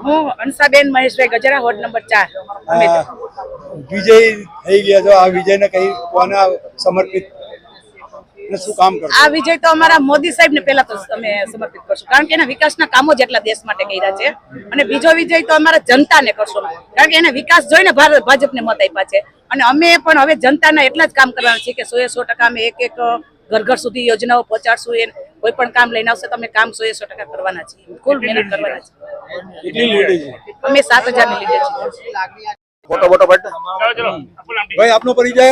હું હંસાબેન મહેશભાઈ ગજરા ward number 4 વિજય થઈ ગયા છો. આ વિજયને કઈ કોના સમર્પિત ને શું કામ કરશો? આ વિજય તો અમારા મોદી સાહેબ ને પહેલા તો અમે સમર્પિત કરશું, કારણ કે એના વિકાસના કામો જેટલા દેશ માટે કર્યા છે. અને બીજો વિજય તો અમારા જનતાને કરશું, કારણ કે એને વિકાસ જોઈને ભાજપને મત આપ્યા છે. અને અમે પણ હવે જનતાના એટલા જ કામ કરવાના છીએ કે 100% અમે એક ઘર ઘર સુધી યોજનાઓ પહોંચાડશું. એ કોઈ પણ કામ લઈને આવશે તો અમે કામ 100% કરવાના છીએ, ફૂલ મહેનત કરવાના છીએ. કેટલી લીડ છે? અમે 7,000 ની લીધે છીએ. ભાઈ આપનો પરિચય?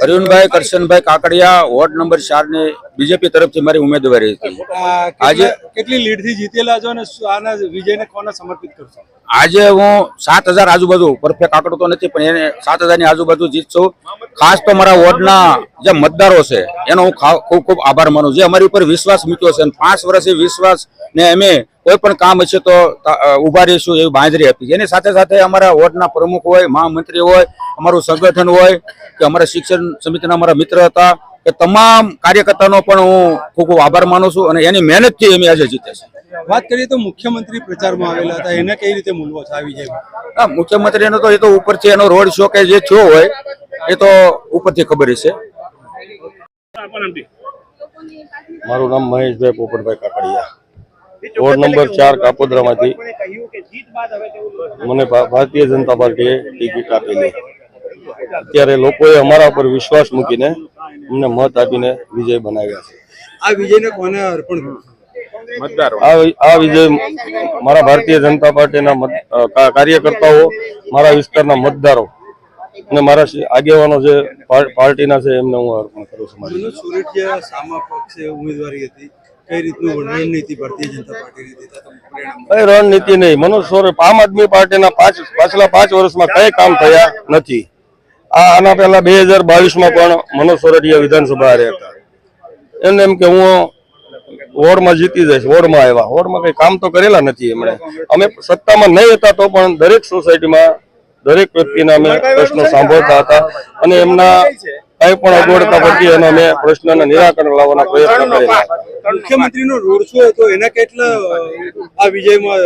અરુણભાઈ કરશનભાઈ કાકડિયા, વોર્ડ નંબર 4 ને બીજેપી તરફથી મારી ઉમેદવારી હતી. આજે કેટલી લીડ થી જીતેલા છો અને આના વિજયને કોને સમર્પિત કરશો? આજે હું 7,000 આજુબાજુ, પરફેક્ટ આંકડો તો નથી પણ એને 7,000 ની આજુબાજુ જીતશું. ખાસ તો મારા વોર્ડના જે મતદારો છે એનો હું ખૂબ ખૂબ આભાર માનું, જે અમારી ઉપર વિશ્વાસ મૂક્યો છે. 5 વર્ષથી વિશ્વાસ ને અમે કોઈ પણ કામ હશે તો ઉભા રહીશું એવી બાંધરી આપી. એની સાથે સાથે અમારા વોર્ડના પ્રમુખ હોય, મહામંત્રી હોય, અમારું સંગઠન હોય કે અમારા શિક્ષણ સમિતિના અમારા મિત્ર હતા, એ તમામ કાર્યકર્તાનો પણ હું ખૂબ ખૂબ આભાર માનું છું. અને એની મહેનતથી અમે આજે જીતે છે. વાત કરીએ તો મુખ્યમંત્રી પ્રચારમાં આવેલા હતા, એને કઈ રીતે મૂલવો છે આ વિજય? મુખ્યમંત્રીનો તો એ તો ઉપરથી એનો રોડ શો કે જે થયો હોય એ તો ઉપરથી ખબર છે. મારું નામ મહેશભાઈ પોપટભાઈ કાકડિયા, વોર્ડ નંબર 4 કાપોદ્રામાંથી મને ભારતીય જનતા પાર્ટીએ ટિકિટ આપેલી. અત્યારે લોકોએ અમારા ઉપર વિશ્વાસ મૂકીને અમને મત આપીને વિજય બનાવ્યા છે. આ વિજયને કોને અર્પણ કરશો? આ વિજય મારા ભારતીય જનતા પાર્ટીના કાર્યકર્તાઓ, મારા વિસ્તારના મતદારો અને મારા આગેવાનો જે પાર્ટીના છે એમને હું અર્પણ કરું છું. મનોજ સોરઠિયા સામા પક્ષે ઉમેદવારી હતી, કઈ રીતનું રણનીતિ ભારતીય જનતા પાર્ટીની હતી? કઈ રણનીતિ નહીં. મનોજ સોરઠ આમ આદમી પાર્ટીના પાછલા 5 વર્ષમાં કઈ કામ થયા નથી. આના પહેલા 2022માં પણ મનોજ સોરઠિયા વિધાનસભા હાર્યા હતા. એને એમ કે હું વોર્ડમાં જીતી જઈશ, વોર્ડમાં આવ્યા, વોર્ડમાં કઈ કામ તો કરેલા નથી એમણે. અમે સત્તામાં નહીં હતા તો પણ દરેક સોસાયટીમાં દરેક વ્યક્તિના અમે પ્રશ્નો સાંભળતા હતા અને એમના કઈ પણ અગવડતા પડતી એનો અમે પ્રશ્નના નિરાકરણ લાવવાના પ્રયત્ન કરેલા. મુખ્યમંત્રીનો રોડ શો હતો, એના કેટલા આ વિજયમાં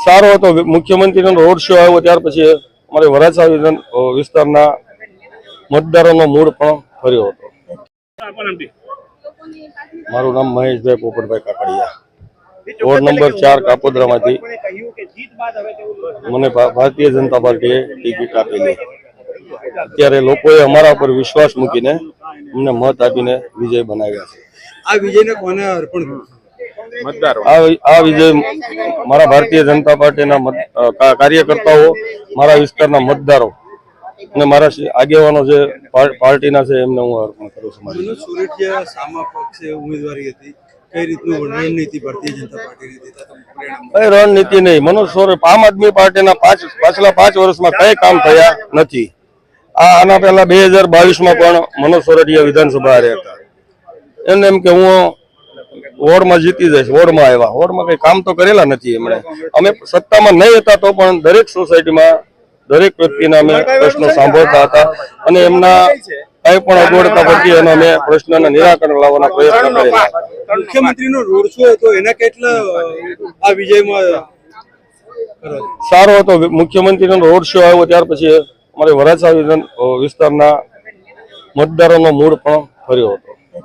સારો હતો. મુખ્યમંત્રીનો રોડ શો આવ્યો ત્યાર પછી અમારે વરાછા વિસ્તારના મતદારોનો મૂડ પણ ફર્યો હતો. મારું નામ મહેશભાઈ પોપટભાઈ કાકડિયા, વોર્ડ નંબર 4 કાપોદ્રામાંથી મને ભારતીય જનતા પાર્ટીએ ટિકિટ આપેલી. અત્યારે લોકોએ અમારા ઉપર વિશ્વાસ મૂકીને અમને મત આપીને વિજય બનાવ્યા છે. આ વિજયને કોને અર્પણ કરશો? આ વિજય મારા ભારતીય જનતા પાર્ટીના કાર્યકર્તાઓ, મારા વિસ્તારના મતદારો અને મારા આગેવાનો જે પાર્ટીના છે એમને હું અર્પણ કરું છું. મનોજ સોરઠિયા સામા પક્ષે ઉમેદવારી હતી, કઈ રીતનું રણનીતિ ભારતીય જનતા પાર્ટીની હતી? કઈ રણનીતિ નહીં. મનોજ સોરઠ આમ આદમી પાર્ટીના પાછલા 5 વર્ષમાં કઈ કામ થયા નથી. આના પહેલા 2022માં પણ મનોજ સોરઠિયા વિધાનસભા હાર્યા હતા. એને એમ કે હું વોર્ડમાં જીતી જઈશ, વોર્ડમાં આવ્યા, વોર્ડમાં કઈ કામ તો કરેલા નથી એમણે. અમે સત્તામાં નહીં હતા તો પણ દરેક સોસાયટીમાં દરેક વ્યક્તિના અમે પ્રશ્નો સાંભળતા હતા અને એમના કઈ પણ અગવડતા પડતી એનો અમે પ્રશ્નના નિરાકરણ લાવવાના પ્રયત્ન કરેલા. મુખ્યમંત્રીનો રોડ શો હતો, એના કેટલા આ વિજયમાં સારો હતો. મુખ્યમંત્રીનો રોડ શો આવ્યો ત્યાર પછી અમારે વરાછા વિસ્તારના મતદારોનો મૂડ પણ ફર્યો હતો.